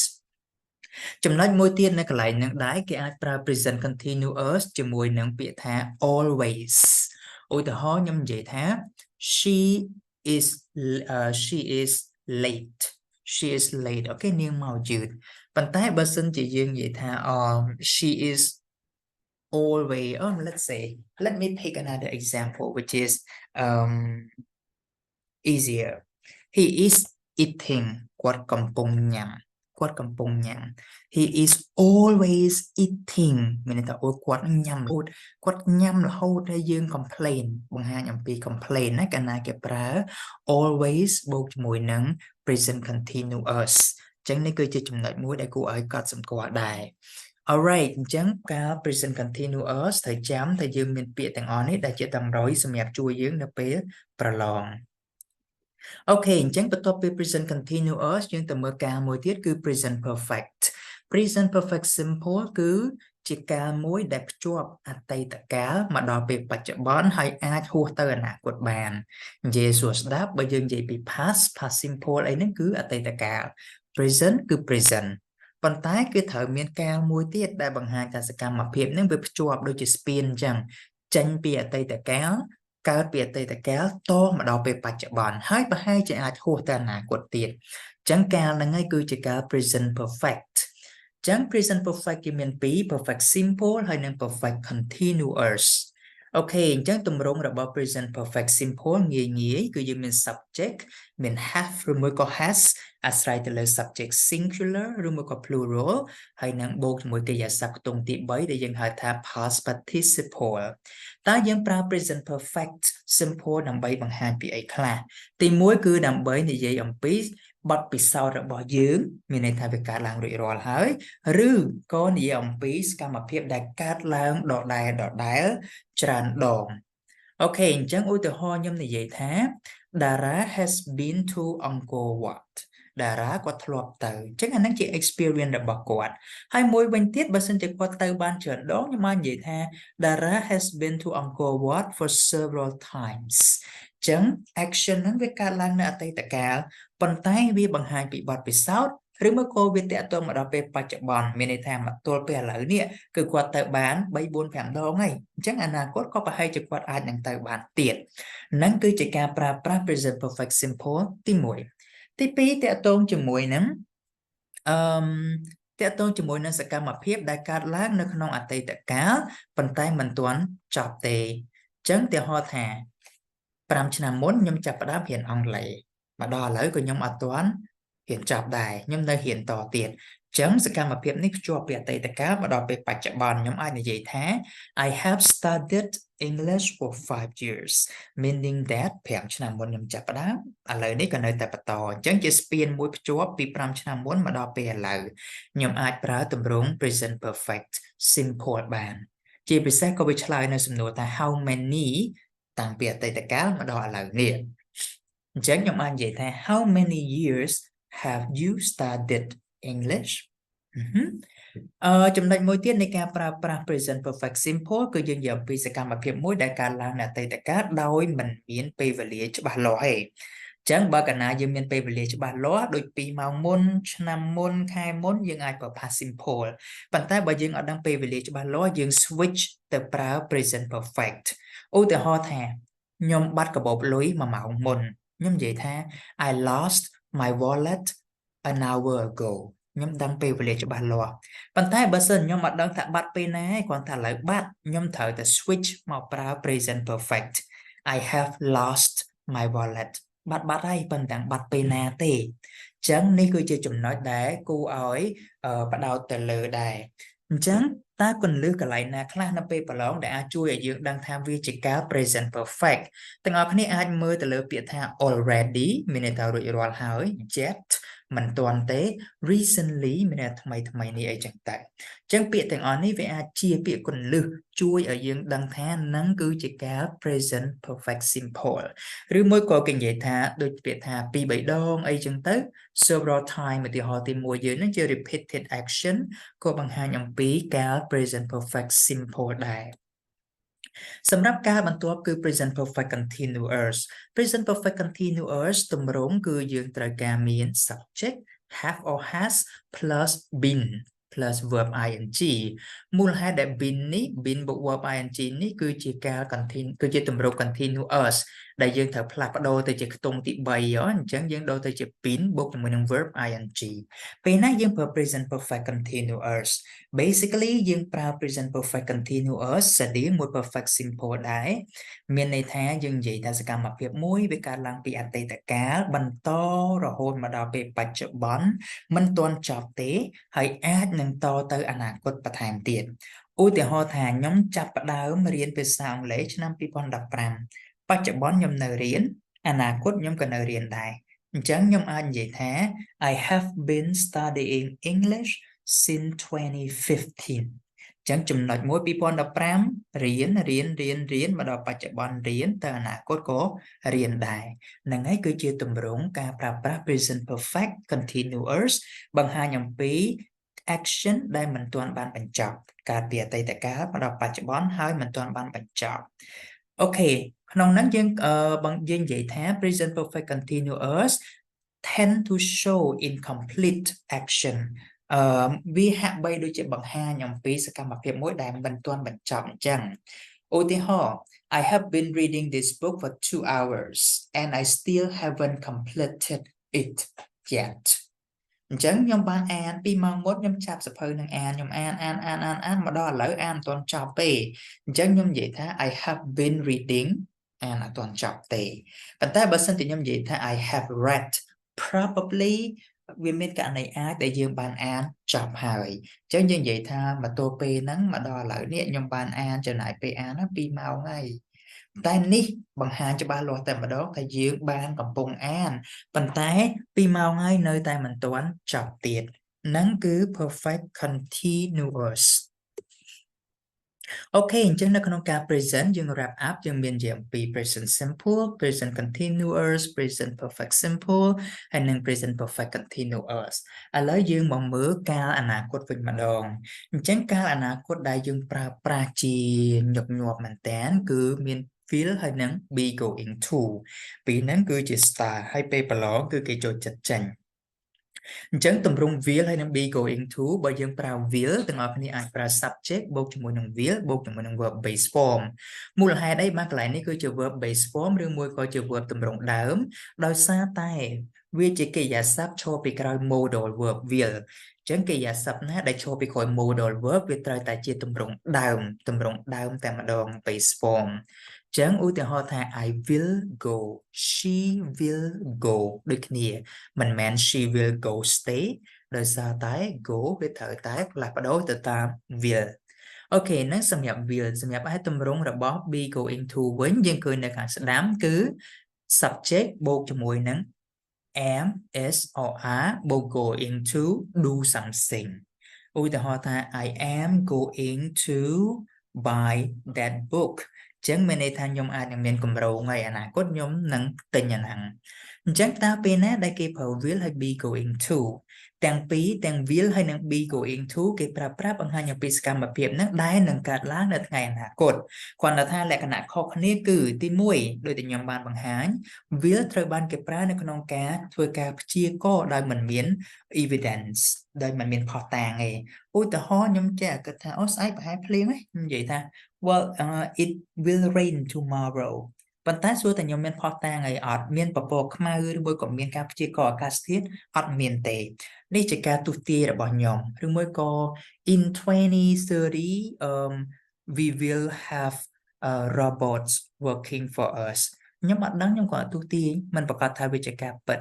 ចំណុចមួយទៀតនៅកន្លែងហ្នឹងដែរគេអាចប្រើ present continuous ជាមួយនឹងពាក្យថា always ឧទាហរណ៍ខ្ញុំនិយាយថា she is late អូខេនាងមកយឺតប៉ុន្តែបើសិនជាយើងនិយាយថា she is always let's say let me pick another example which is easier he is eating គាត់កំពុងញ៉ាំ he is always eating មានន័យថាគាត់ញ៉ាំរហូតហើយយើង complain បង្ហាញអំពី complain ណាកាលណាគេប្រើ always បូកជាមួយនឹង present continuous អញ្ចឹងនេះគឺជាចំណុចមួយដែលគួរឲ្យកត់សម្គាល់ដែរ alright អញ្ចឹងការ present continuous ត្រូវចាំថាយើងមានពាក្យទាំងអស់នេះដែលជាតម្រុយសម្រាប់ជួយយើងនៅពេលប្រឡងអូខេអញ្ចឹងបន្ទាប់ពី present continuous យើងទៅមើលការមួយទៀតគឺ present perfect simple គឺជាការមួយដែលភ្ជាប់អតីតកាលមកដល់ពេលបច្ចុប្បន្នហើយអាចហួសទៅអនាគតបាននិយាយសួរស្ដាប់បើយើងនិយាយពី past simple អីហ្នឹងគឺអតីតកាល present គឺ present ប៉ុន្តែគឺត្រូវមានកាលមួយទៀតដែលបង្ហាញថាសកម្មភាពហ្នឹងវាភ្ជាប់ដូចជាស្ពានអញ្ចឹងចេញពីអតីតកាលកើតពីអតីតកាលតមកដល់ពេលបច្ចុប្បន្នហើយប្រហែលជាអាចហួសទៅអនាគតទៀតអញ្ចឹងកាលហ្នឹងហើយគឺជាកាល present perfect អញ្ចឹង present perfect គេមានពីរ perfect simple ហើយនិង perfect continuous អូខេអញ្ចឹងទម្រង់របស់ present perfect simple ងាយគឺយើងមាន subject មាន have ឬមួយក៏ has អាស្រ័យទៅលើ subject singular ឬមួយក៏ plural ហើយនឹងបូកជាមួយកិរិយាសព្ទខ្ទង់ទី3ដែលយើងហៅថា past participle តើយើងប្រើ present perfect simple ដើម្បីបង្ហាញពីអីខ្លះទី1គឺដើម្បីនិយាយអំពីបទពិសោធន៍របស់យើងមានន័យថាវាកើតឡើងរួចរាល់ហើយឬក៏និយាយអំពីសកម្មភាពដែលកើតឡើងដដែលច្រើនដងអូខេអញ្ចឹងឧទាហរណ៍ខ្ញុំនិយាយថា Dara has been to Angkor Wat តារាគាត់ធ្លាប់ទៅអញ្ចឹងអាហ្នឹងជា experience របស់គាត់ហើយមួយវិញទៀតបើសិនជាគាត់ទៅបានច្រើនដងខ្ញុំអាចនិយាយថា Dara has been to Angkor Wat for several times អញ្ចឹង action ហ្នឹងវាកើតឡើងនៅអតីតកាលប៉ុន្តែវាបង្ហាញពីបទពិសោធន៍ឬមកក៏វាតាក់ទងមកដល់ពេលបច្ចុប្បន្នមានន័យថាមកទល់ពេលឥឡូវនេះគឺគាត់ទៅបាន3 4 5ដងហើយអញ្ចឹងអនាគតក៏ប្រហែលជាគាត់អាចនឹងទៅបានទៀតហ្នឹងគឺជាការប្រើប្រាស់ present perfect simple ទី1ទី2តាក់ទងជាមួយនឹងតាក់ទងជាមួយនឹងសកម្មភាពដែលកើតឡើងនៅក្នុងអតីតកាលប៉ុន្តែមិនទាន់ចប់ទេអញ្ចឹងឧទាហរណ៍ថា5ឆ្នាំមុនខ្ញុំចាប់ផ្ដើមរៀនអង់គ្លេសមកដល់ឥឡូវក៏ខ្ញុំអត់ទាន់រៀនចប់ដែរខ្ញុំនៅរៀនតទៀតអញ្ចឹងសកម្មភាពនេះភ្ជាប់ពីអតីតកាលមកដល់ពេលបច្ចុប្បន្នខ្ញុំអាចនិយាយថា I have studied English for 5 years meaning that 5ឆ្នាំមុនខ្ញុំចាប់ផ្ដើមឥឡូវនេះក៏នៅតែបន្តអញ្ចឹងជាស្ពានមួយភ្ជាប់ពី5ឆ្នាំមុនមកដល់ពេលឥឡូវខ្ញុំអាចប្រើទម្រង់ present perfect simple បានជាពិសេសក៏វាឆ្លើយនៅសំណួរថា how many តាំងពីអតីតកាលមកដល់ឥឡូវនេះអញ្ចឹងខ្ញុំអាចនិយាយថា how many years have you studied English ចំណុចមួយទៀតនៃការប្រើប្រាស់ present perfect simple គឺយើងនិយាយអំពីសកម្មភាពមួយដែលកើតឡើងនៅអតីតកាលដោយមិនមានពេលវេលាច្បាស់លាស់ទេ chẳng bao cả na dương miền Tây về lìa cho bà lót đôi pi màu môn năm môn khai môn dương ai bảo past simple bàn tay bà dương ở đang Tây về lìa cho bà lót dương switch từ prao present perfect ưu từ ho thà nhom bắt cả bộ lối mà mạo môn nhom vậy tha I lost my wallet an hour ago nhom đang Tây về lìa cho bà lót bàn tay bà sơn nhom mặt đang thả bắt pe này còn thả lại bắt nhom thở từ switch màu prao present perfect I have lost my wallet bắt đây bằng đẳng bắt pena tê chẳng ní cứ chơi chùm nói đá cô ấy bắt đầu từ lừa đài chẳng ta còn lưu cả lại nè khá nó bê bà lóng đã chui ở dưỡng đang tham vi chỉ cáo present perfect từng ở này ai mơ từ lừa biệt tha already mình tao rồi rồi hỏi jet mình toàn tế recently mình thầm mày này ấy chẳng tại chẳng biệt từng ở này về ai chia biệt còn lưu chui ở dưỡng đang tha nắng cứ chỉ cáo present perfect simple rồi mỗi có kinh dạy tha đôi biệt tha pi bảy đong ấy chẳng tới several time mà thì họ tìm mua dưới nó chơi repeated action có bằng hai nhóm bí cá present perfect simple đại សម្រាប់ការបន្ទាប់គឺ present perfect continuous present perfect continuous ទម្រង់គឺយើងត្រូវការមាន subject have or has plus been plus verb ing មូលហេតុដែល been នេះ been បូក verb ing នេះគឺជាការ continue គឺជាទម្រង់ continuous ដែលយើងត្រូវផ្លាស់ប្ដូរទៅជាខ្ទង់ទី3អញ្ចឹងយើងដូរទៅជា been បូកជាមួយនឹង verb ing ពេលណាយើងប្រើ present perfect continuous basically យើងប្រើ present perfect continuous ស្តីមួយ perfect simple ដែរមានន័យថាយើងនិយាយថាសកម្មភាពមួយវាកើតឡើងពីអតីតកាលបន្តរហូតមកដល់ពេលបច្ចុប្បន្នមិនទាន់ចប់ទេហើយអាចនឹងតទៅអនាគតបន្ថែមទៀតឧទាហរណ៍ថាខ្ញុំចាប់ផ្ដើមរៀនភាសាអង់គ្លេសឆ្នាំ2015បច្ចុប្បន្នខ្ញុំនៅរៀនអនាគតខ្ញុំក៏នៅរៀនដែរអញ្ចឹងខ្ញុំអាចនិយាយថា I have been studying English since 2015ចឹងចំណុចមួយ2015រៀនមកដល់បច្ចុប្បន្នរៀនទៅអនាគតក៏រៀនដែរហ្នឹងហើយគឺជាទម្រង់ការប្រើប្រាស់ present perfect continuous បង្ហាញអំពី action ដែលមិនទាន់បានបញ្ចប់កាលពីអតីតកាលមកដល់បច្ចុប្បន្នហើយមិនទាន់បានបញ្ចប់អូខេក្នុងហ្នឹងយើងនិយាយថា present perfect continuous tend to show incomplete actionវាហាក់បីដូចជាបង្ហាញអំពីសកម្មភាពមួយដែលមិនទាន់បញ្ចប់អញ្ចឹងឧទាហរណ៍ I have been reading this book for 2 hours and I still haven't completed it yet អញ្ចឹងខ្ញុំបានអាន2ម៉ោងមុនខ្ញុំចាប់សភៅនឹងអានខ្ញុំអានមកដល់ឥឡូវអានមិនទាន់ចប់ទេអញ្ចឹងខ្ញុំនិយាយថា I have been reading អានអត់ទាន់ចប់ទេប៉ុន្តែបើសិនជាខ្ញុំនិយាយថា I have read probably វាមានករណីអាចដែលយើងបានអានចប់ហើយអញ្ចឹងយើងនិយាយថាមកទល់ពេលហ្នឹងមកដល់ឥឡូវនេះខ្ញុំបានអានចំណាយពេលអាន2ម៉ោងហើយតែនេះបង្ហាញច្បាស់លាស់តែម្ដងថាយើងបានកំពុងអានប៉ុន្តែ2ម៉ោងហើយនៅតែមិនទាន់ចប់ទៀតហ្នឹងគឺ perfect continuous អូខេអញ្ចឹងនៅក្នុងការ present យើង wrap up យើងមានជាអំពី present simple present continuous present perfect simple ហើយនិង present perfect continuous ឥឡូវយើងមកមើលកាលអនាគតវិញម្ដងអញ្ចឹងកាលអនាគតដែលយើងប្រើប្រាស់ជាញឹកញាប់មែនតើគឺមាន will ហើយនិង be going to ពីរហ្នឹងគឺជា start ហើយពេលប្រឡងគឺគេចូលចិត្តចេញអញ្ចឹងទម្រង់ will ហើយនឹង be going to បើយើងប្រើ will ទាំងអស់គ្នាអាចប្រើ subject បូកជាមួយនឹង will បូកជាមួយនឹង verb base form មូលហេតុអីបាទកន្លែងនេះគឺជា verb base form ឬមួយក៏ជា verb ទម្រង់ដើមដោយសារតែវាជាកិរិយាសព្ទឈរពីក្រោយ modal verb will អញ្ចឹងកិរិយាសព្ទណាដែលឈរពីក្រោយ modal verb វាត្រូវតែជាទម្រង់ដើមតែម្ដង base formចឹងឧទាហរណ៍ថា I will go she will go ដូចគ្នាមិនមែន she will go stay ដោយសារតែ go វាត្រូវតែផ្លាស់ប្ដូរទៅតាម will អូខេហ្នឹងសម្រាប់ will សម្រាប់ឲ្យទម្រង់របស់ be going to វិញយើងឃើញនៅខាងស្ដាំគឺ subject បូកជាមួយនឹង am is or are បូក going to do something ឧទាហរណ៍ថា I am going to buy that book ចឹងមានន័យថាខ្ញុំអាចនឹងមានគម្រោងហើយអនាគតខ្ញុំនឹងទិញអាហ្នឹង chắc ta bên á đây cái phở will hay be going toទាំងពីរទាំង will ហើយនិង be going to គេប្រើប្រាស់បង្ហាញអំពីសកម្មភាពហ្នឹងដែលនឹងកើតឡើងនៅថ្ងៃអនាគតគ្រាន់តែថាលក្ខណៈខុសគ្នាគឺទី1ដោយតែខ្ញុំបានបង្ហាញ will ត្រូវបានគេប្រើនៅក្នុងការធ្វើការព្យាករណ៍ដោយមិនមាន evidence ដោយមិនមានភស្តុតាងទេឧទាហរណ៍ខ្ញុំចេះគិតថាអូស្អែកប្រហែលភ្លៀងហ៎ខ្ញុំនិយាយថា well it will rain tomorrow ប៉ុន្តែសួរតែខ្ញុំមានភស្តុតាងអីអត់មានពពកខ្មៅឬមួយក៏មានការព្យាករណ៍អាកាសធាតុអត់មានទេនេះជាការទស្សន៍ទាយរបស់ខ្ញុំឬមួយក៏ in 2030 we will have robots working for us ខ្ញុំអត់ដឹងខ្ញុំក៏អត់ទស្សន៍ទាយមិនប្រកាសថាវាជាការពិត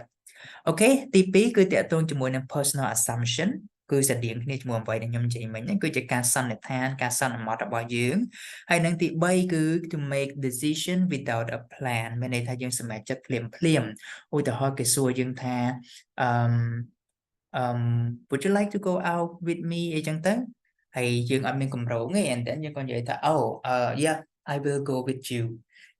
អូខេទី2គឺតកតងជាមួយនឹង personal assumption គឺស្រដៀងគ្នាជាមួយអ្វីដែលខ្ញុំនិយាយមិញហ្នឹងគឺជាការសន្និដ្ឋានការសន្មតរបស់យើងហើយនឹងទី3គឺ to make decision without a plan មានន័យថាយើងសម្រេចចិត្តភ្លាមឧទាហរណ៍គេសួរយើងថាwould you like to go out with me អីចឹងទៅហើយយើងអត់មានកម្រងទេអញ្ចឹងយើងក៏និយាយថា oh yeah I will go with you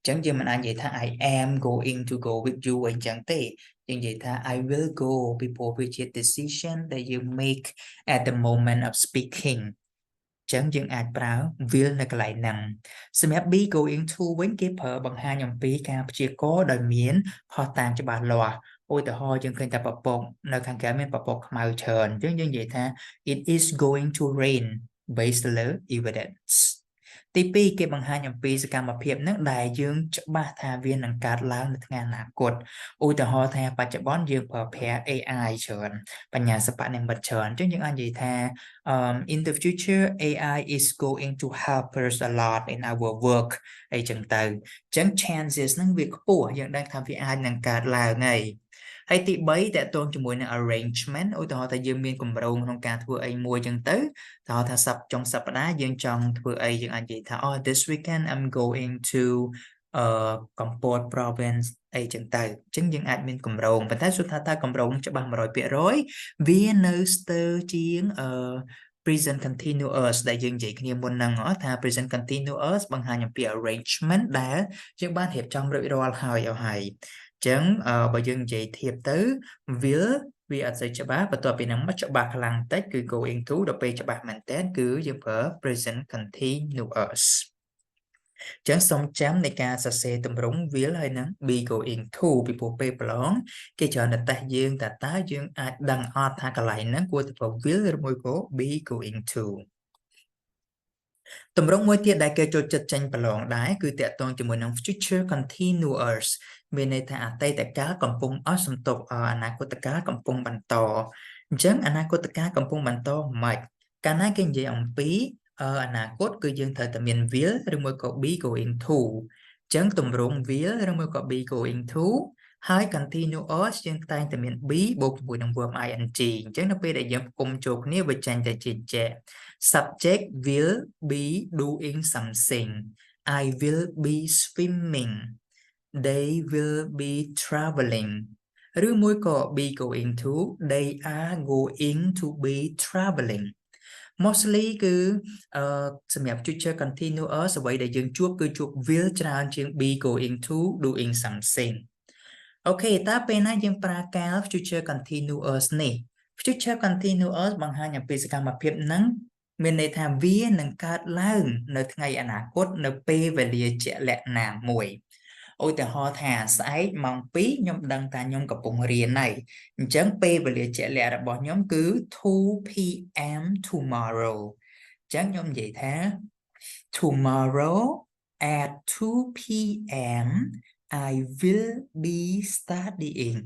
ចឹងយើងមិនអាចនិយាយថា I am going to go with you អីចឹងទេយើងនិយាយថា I will go ពីព្រោះវាជា decision ដែលយើង make at the moment of speaking ចឹងយើងអាចប្រើ will នៅកន្លែងហ្នឹងសម្រាប់ be going to វិញគេប្រើបង្ហាញអំពីការព្យាករណ៍ដោយមានភស្តុតាងច្បាស់លាស់ឧទាហរណ៍យើងឃើញតែពពកនៅខាងក្រៅមានពពកខ្មៅច្រើនអញ្ចឹងយើងនិយាយថា it is going to rain based on evidence ទី2គេបង្ហាញអំពីសកម្មភាពហ្នឹងដែលយើងច្បាស់ថាវានឹងកើតឡើងនៅថ្ងៃអនាគតឧទាហរណ៍ថាបច្ចុប្បន្នយើងប្រើប្រាស់ AI ច្រើនបញ្ញាសិប្បនិម្មិតច្រើនអញ្ចឹងយើងអាចនិយាយថា in the future AI is going to help us a lot in our work អីចឹងទៅអញ្ចឹង chances ហ្នឹងវាខ្ពស់យើងដឹងថាវាអាចនឹងកើតឡើងហើយទី3តកតងជាមួយនឹង arrangement ឧទាហរណ៍ថាយើងមានគម្រោងក្នុងការធ្វើអីមួយចឹងទៅតើថាចុងសប្តាហ៍យើងចង់ធ្វើអីយើងអាចនិយាយថា oh this weekend I'm going to កំពត province អីចឹងទៅអញ្ចឹងយើងអាចមានគម្រោងប៉ុន្តែសួរថាតើគម្រោងច្បាស់ 100% វានៅស្ទើរជាងpresent continuous ដែលយើងនិយាយគ្នាមុនហ្នឹងថា present continuous បង្ហាញអំពី arrangement ដែលយើងបានរៀបចំរួចរាល់ហើយអញ្ចឹងបើយើងនិយាយធៀបទៅ will វាអត់សូវច្បាស់បន្ទាប់ពីហ្នឹងមកច្បាស់ខ្លាំងតិចគឺ going to ដល់ពេលច្បាស់មែនតើគឺយើងប្រើ present continuous ចឹងសូមចាំនៃការសរសេរទម្រង់ will ហើយនឹង be going to ពីព្រោះពេលប្រឡងគេច្រើនតែតេស្តយើងតើយើងអាចដឹងអត់ថាកន្លែងហ្នឹងគួរតែប្រើ will ឬមួយក៏ be going to ទម្រង់មួយទៀតដែលគេចូលចិត្តចេញប្រឡងដែរគឺតាក់ទងជាមួយនឹង future continuous មានន័យថាអតីតកាលកំពុងអស់សំទុកអនាគតកាលកំពុងបន្តអញ្ចឹងអនាគតកាលកំពុងបន្តមិនកាលណាគេនិយាយអំពីអនាគតគឺយើងត្រូវតែមាន will ឬមួយក៏ be going to អញ្ចឹងទម្រង់ will ឬមួយក៏ be going to ហើយ continuous យើងតែងតែមាន be បូកជាមួយនឹង verb ing អញ្ចឹងនៅពេលដែលយើងផ្គុំចូលគ្នាវាចេញតែជា subject will be doing something I will be swimming they will be traveling ឬមួយក៏ be going to they are going to be traveling mostly គឺសម្រាប់ future continuous អ្វីដែលយើងជួបគឺជួប will ច្រើនជាង be going to doing something អូខេតើពេលណាយើងប្រើកាល future continuous នេះ future continuous បង្ហាញអំពីសកម្មភាពហ្នឹងមានន័យថាវានឹងកើតឡើងនៅថ្ងៃអនាគតនៅពេលវេលាជាក់លាក់ណាមួយឧទាហរណ៍ថាស្អែកម៉ោង2ខ្ញុំដឹងថាខ្ញុំកំពុងរៀនហើយអញ្ចឹងពេលវេលាជាក់លាក់របស់ខ្ញុំគឺ 2 p.m. tomorrow អញ្ចឹងខ្ញុំនិយាយថា tomorrow at 2 p.m. I will be studying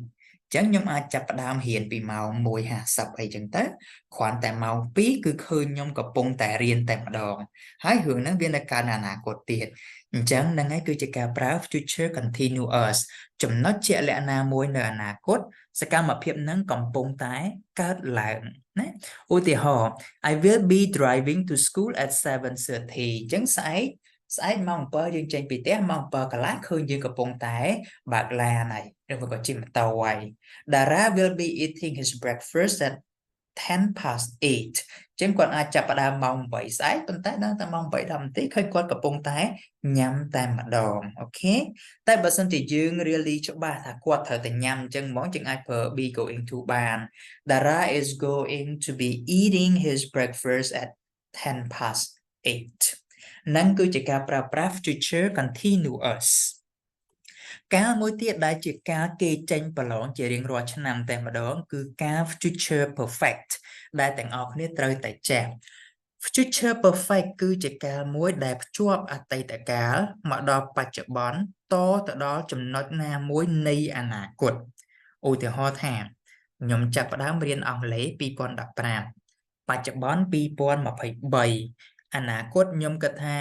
ចឹងខ្ញុំអាចចាប់ផ្ដើមរៀនពីម៉ោង 1:50 អីចឹងទៅគ្រាន់តែម៉ោង 2 គឺឃើញខ្ញុំកំពុងតែរៀនតែម្ដងហើយរឿងហ្នឹងវានៅកើតនៅអនាគតទៀតអញ្ចឹងហ្នឹងហើយគឺជាការប្រើ future continuous ចំណុចជាក់លាក់ណាមួយនៅអនាគតសកម្មភាពហ្នឹងកំពុងតែកើតឡើងណាឧទាហរណ៍ I will be driving to school at 7:30 អញ្ចឹងស្អែកម៉ោង 7 យើងចេញពីផ្ទះម៉ោង 7 កន្លះឃើញយើងកំពុងតែបើកឡានហើយឬក៏ជិះម៉ូតូហើយ Dara will be eating his breakfast at 10 past 8 ចឹងគាត់អាចចាប់ផ្ដើមម៉ោង8ស្អែកប៉ុន្តែដល់តែម៉ោង8 10នាទីឃើញគាត់កំពុងតែញ៉ាំតែម្ដងអូខេតែបើសិនជាយើង really ច្បាស់ថាគាត់ត្រូវតែញ៉ាំអញ្ចឹងហ្មងយើងអាចប្រើ be going to បាន Dara is going to be eating his breakfast at 10 past 8 នឹងគឺជាការប្រើប្រាស់ future continuous ការមួយទៀតដែលជាការគេចេញប្រឡងជារៀងរាល់ឆ្នាំតែម្ដងគឺការ future perfect ដែលទាំងអស់គ្នាត្រូវតែចេះ future perfect គឺជាការមួយដែលភ្ជាប់អតីតកាលមកដល់បច្ចុប្បន្នតទៅដល់ចំណុចណាមួយនៃអនាគតឧទាហរណ៍ថាខ្ញុំចាប់ផ្ដើមរៀនអង់គ្លេស2015បច្ចុប្បន្ន2023អនាគតខ្ញុំគិតថា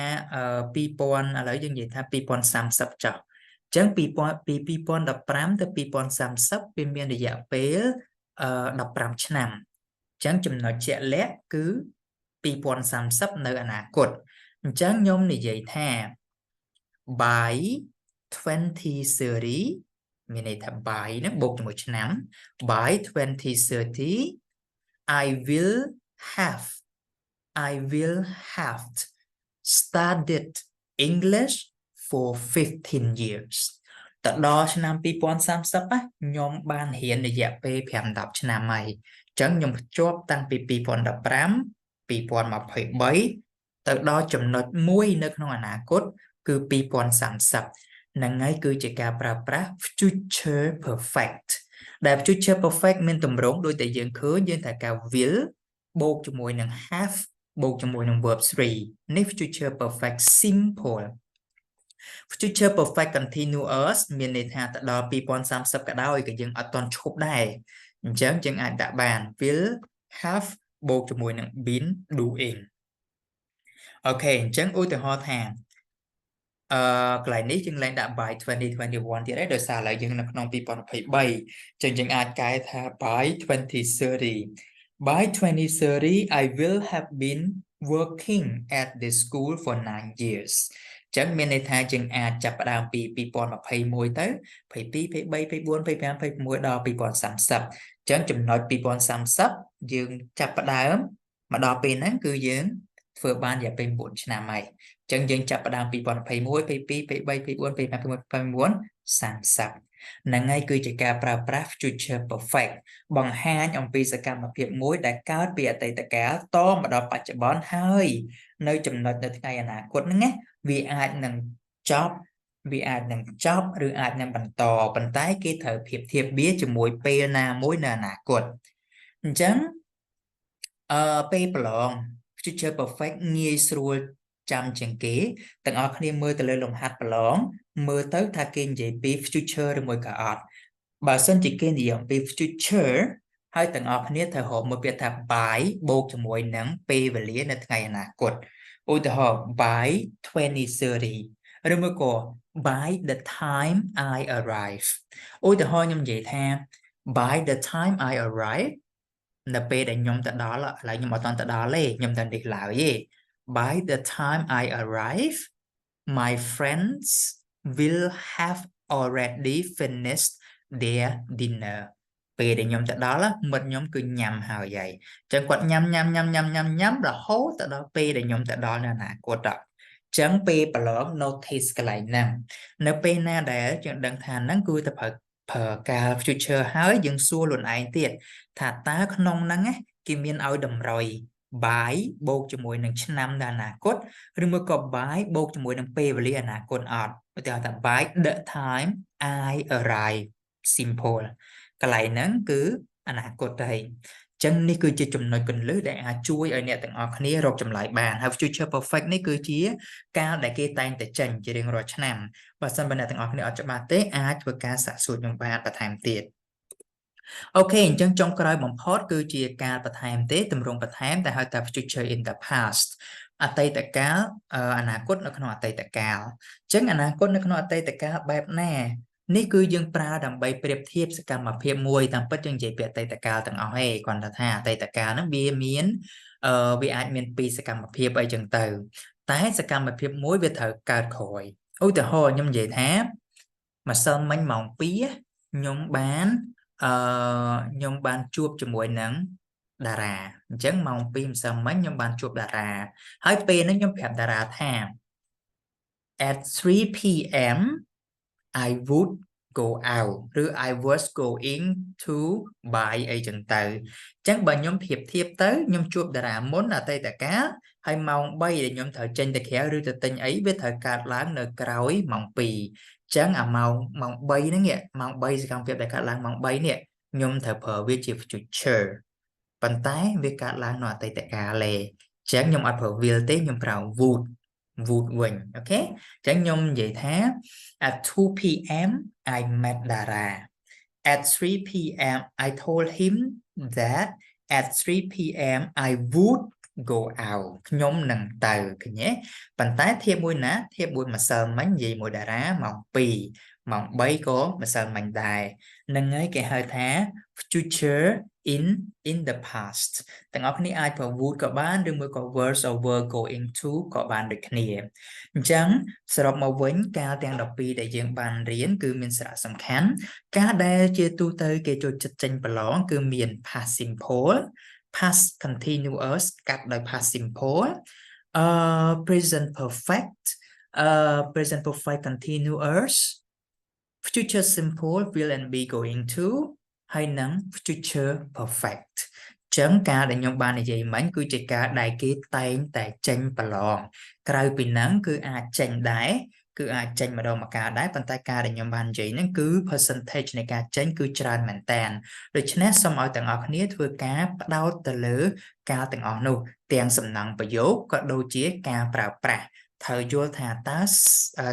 2000ឥឡូវយើងនិយាយថា2030ចុះចឹងពី2015ទៅ2030វាមានរយៈពេល15ឆ្នាំចឹងចំណុចជាក់លាក់គឺ2030នៅអនាគតអញ្ចឹងខ្ញុំនិយាយថា by 2030មានន័យថា by ហ្នឹងបូកជាមួយឆ្នាំ by 2030 I will have studied English for 15 years ទៅដល់ឆ្នាំ2030ខ្ញុំបានរៀនរយៈពេល5-10ឆ្នាំហើយអញ្ចឹងខ្ញុំភ្ជាប់តាំងពី2015 2023ទៅដល់ចំណុចមួយនៅក្នុងអនាគតគឺ2030ហ្នឹងហើយគឺជាការប្រើប្រាស់ future perfect ដែល future perfect មានទម្រង់ដូចតែយើងឃើញយើងថាការ will បូកជាមួយនឹង have បូកជាមួយនឹង verb 3នេះ future perfect simple future perfect continuous មានន័យថាទៅដល់2030ក៏ដោយក៏យើងអត់ទាន់ឈប់ដែរអញ្ចឹងយើងអាចដាក់បាន will have បូកជាមួយនឹង been doing អូខេអញ្ចឹងឧទាហរណ៍ថាកន្លែងនេះយើងឡើងដាក់ by 2021ទៀតហើយដោយសារឥឡូវយើងនៅក្នុង2023ចឹងយើងអាចកែថា by 2030 by 2030 I will have been working at this school for 9 years ចឹងមានន័យថាយើងអាចចាប់ផ្ដើមពី2021ទៅ22 23 24 25 26ដល់2030ចឹងចំណុច2030យើងចាប់ផ្ដើមមកដល់ពេលហ្នឹងគឺយើងធ្វើបានរយៈពេល9ឆ្នាំហើយអញ្ចឹងយើងចាប់ផ្ដើម2021 22 23 24 25 26 30ហ្នឹងហើយគឺជាការប្រើប្រាស់ future perfect បង្ហាញអំពីសកម្មភាពមួយដែលកើតពីអតីតកាលតមកដល់បច្ចុប្បន្នហើយនៅចំណុចនៅថ្ងៃអនាគតហ្នឹងណាវាអាចនឹងចប់ឬអាចនឹងបន្តប៉ុន្តែគេត្រូវប្រៀបធៀបវាជាមួយពេលណាមួយនៅអនាគតអញ្ចឹងពេលប្រឡង future perfect ងាយស្រួលចាំជាងគេទាំងអស់គ្នាមើលទៅលើលំហាត់ប្រឡងមើលទៅថាគេនិយាយពី future ឬមួយក៏អត់បើសិនជាគេនិយាយអំពី future ហើយទាំងអស់គ្នាត្រូវរកមើលពាក្យថា by បូកជាមួយនឹងពេលវេលានៅថ្ងៃអនាគតឧទាហរណ៍ by 2030 ឬមួយក៏ by the time I arrive ឧទាហរណ៍ខ្ញុំនិយាយថា by the time I arrive នៅពេលដែលខ្ញុំទៅដល់ឥឡូវខ្ញុំអត់ទាន់ទៅដល់ទេខ្ញុំទៅនេះឡើយទេ by the time I arrive my friends will have already finished their dinner ពេលដែលខ្ញុំទៅដល់មិត្តខ្ញុំគឺញ៉ាំហើយអញ្ចឹងគាត់ញ៉ាំរហូតទៅដល់ពេលដែលខ្ញុំទៅដល់នៅអនាគតអញ្ចឹងពេលប្រឡង notice កន្លែងហ្នឹងនៅពេលណាដែលយើងដឹងថាហ្នឹងគឺទៅប្រើការ future ហើយយើងសួរខ្លួនឯងទៀតថាតើក្នុងហ្នឹងគេមានឲ្យតម្រុយ by បូកជាមួយនឹងឆ្នាំនៅអនាគតឬមួយក៏ by បូកជាមួយនឹងពេលវេលាអនាគតអត់ឧទាហរណ៍ថា by the time I arrive simple កន្លែងហ្នឹងគឺអនាគតហើយអញ្ចឹងនេះគឺជាចំណុចគន្លឹះដែលអាចជួយឲ្យអ្នកទាំងអស់គ្នារកចម្លើយបានហើយ future perfect នេះគឺជាការដែលគេតែងតែចេញជារៀងរាល់ឆ្នាំបើសិនបើអ្នកទាំងអស់គ្នាអត់ច្បាស់ទេអាចធ្វើការសាកសួរខ្ញុំបានបន្ថែមទៀតអូខេអញ្ចឹងចុងក្រោយបំផុតគឺជាការបន្ថែមទេទម្រង់បន្ថែមដែលហៅថា future in the past អតីតកាលអនាគតនៅក្នុងអតីតកាលអញ្ចឹងអនាគតនៅក្នុងអតីតកាលបែបណានេះគឺយើងប្រើដើម្បីប្រៀបធៀបសកម្មភាពមួយតាមពិតយើងនិយាយពីអតីតកាលទាំងអស់ឯងគ្រាន់តែថាអតីតកាលហ្នឹងវាអាចមានពីរសកម្មភាពអីចឹងទៅតែសកម្មភាពមួយវាត្រូវកើតក្រោយឧទាហរណ៍ខ្ញុំនិយាយថាម្សិលមិញម៉ោង2ខ្ញុំបានជួបជាមួយនឹង តារាអញ្ចឹងម៉ោង 2 ម្សិលមិញខ្ញុំបានជួបតារាហើយពេលហ្នឹងខ្ញុំប្រាប់តារាថា at 3 p.m. I would go out ឬ I was going to buy អីចឹងទៅអញ្ចឹងបើខ្ញុំប្រៀបធៀបទៅខ្ញុំជួបតារាមុនអតីតកាលហើយម៉ោង 3 ដែលខ្ញុំត្រូវចេញទៅក្រៅឬទៅទិញអីវាត្រូវកើតឡើងនៅក្រោយម៉ោង 2 អញ្ចឹងអាម៉ោង 3 ហ្នឹងម៉ោង 3 សកម្មភាពដែលកើតឡើងម៉ោង 3 នេះខ្ញុំត្រូវប្រើវាជា future ប៉ុន្តែវាកើតឡើងនៅអតីតកាលទេអញ្ចឹងខ្ញុំអត់ប្រើ will ទេខ្ញុំប្រើ would វិញអូខេអញ្ចឹងខ្ញុំនិយាយថា at 2 p.m. I met Dara at 3 p.m. I told him that at 3 p.m. I would go out ខ្ញុំនឹងទៅឃើញទេប៉ុន្តែធៀបមួយណាធៀបមួយម្សិលមិញនិយាយមួយតារាម៉ោង 2 ម៉ោង 3 ក៏ម្សិលមិញដែរនឹងហើយគេហៅថា future in the past ទាំងអស់គ្នាអាចប្រើ would ក៏បានឬមួយក៏ was or were going to ក៏បានដូចគ្នាអញ្ចឹងសរុបមកវិញកាលទាំង12ដែលយើងបានរៀនគឺមានសារៈសំខាន់កាលដែលជាទូទៅគេចូលចិត្តចេញប្រឡងគឺមាន past simple past continuous កាត់ដោយ past simple present perfect present perfect continuous future simple will and be going to ហើយនឹង future perfect ចឹងការដែលខ្ញុំបាននិយាយមិញគឺជាការដែលគេតែងតែចេញប្រឡងក្រៅពីហ្នឹងគឺអាចចេញដែរគឺអាចចេញម្ដងម្កាលដែរប៉ុន្តែការដែលខ្ញុំបាននិយាយហ្នឹងគឺ percentage នៃការចេញគឺច្រើនមែនតើដូច្នេះសូមឲ្យទាំងអស់គ្នាធ្វើការផ្ដោតទៅលើការទាំងអស់នោះទាំងសំណង់ប្រយោគក៏ដូចជាការប្រើប្រាស់ត្រូវយល់ថាតើ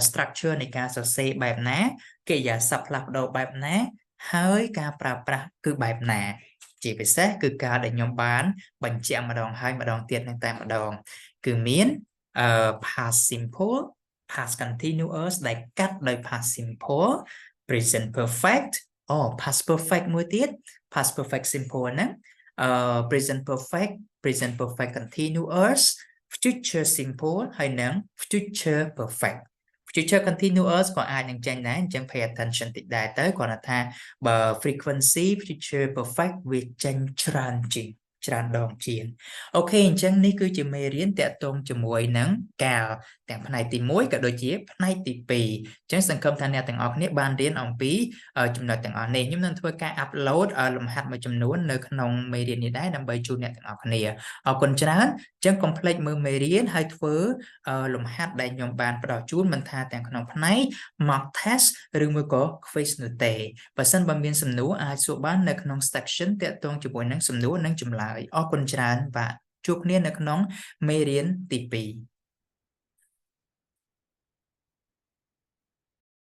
structure នៃការសរសេរបែបណាកិរិយាសព្ទផ្លាស់ប្ដូរបែបណាហើយការប្រើប្រាស់គឺបែបណាជាពិសេសគឺការដែលខ្ញុំបានបញ្ជាក់ម្ដងហើយម្ដងទៀតនឹងតែម្ដងគឺមានpast simple past continuous ដែលកាត់ដោយ past simple present perfect past perfect មួយទៀត past perfect simple ហ្នឹងpresent perfect continuous future simple ហើយនិង future perfect future continuous ក៏អាចនឹងចេញដែរអញ្ចឹង pay attention តិចដែរទៅគ្រាន់តែថាបើ frequency future perfect វាចេញច្រើនជាងច្រើនដងជាងអូខេអញ្ចឹងនេះគឺជាមេរៀនតាក់ទងជាមួយនឹងកាលទាំងផ្នែកទី1ក៏ដូចជាផ្នែកទី2អញ្ចឹងសង្ឃឹមថាអ្នកទាំងអស់គ្នាបានរៀនអំពីចំណុចទាំងអស់នេះខ្ញុំនឹងធ្វើការ upload លំហាត់មួយចំនួននៅក្នុងមេរៀននេះដែរដើម្បីជូនអ្នកទាំងអស់គ្នាអរគុណច្រើនអញ្ចឹងកុំភ្លេចមើលមេរៀនហើយធ្វើលំហាត់ដែលខ្ញុំបានផ្ដល់ជូនមិនថាទាំងក្នុងផ្នែក mock test ឬមួយក៏ quiz នោះទេបើសិនបើមានសំណួរអាចសួរបាននៅក្នុង section តាក់ទងជាមួយនឹងសំណួរនិងចម្លើយអរគុណច្រើនបាទជួបគ្នានៅក្នុងមេរៀនទី2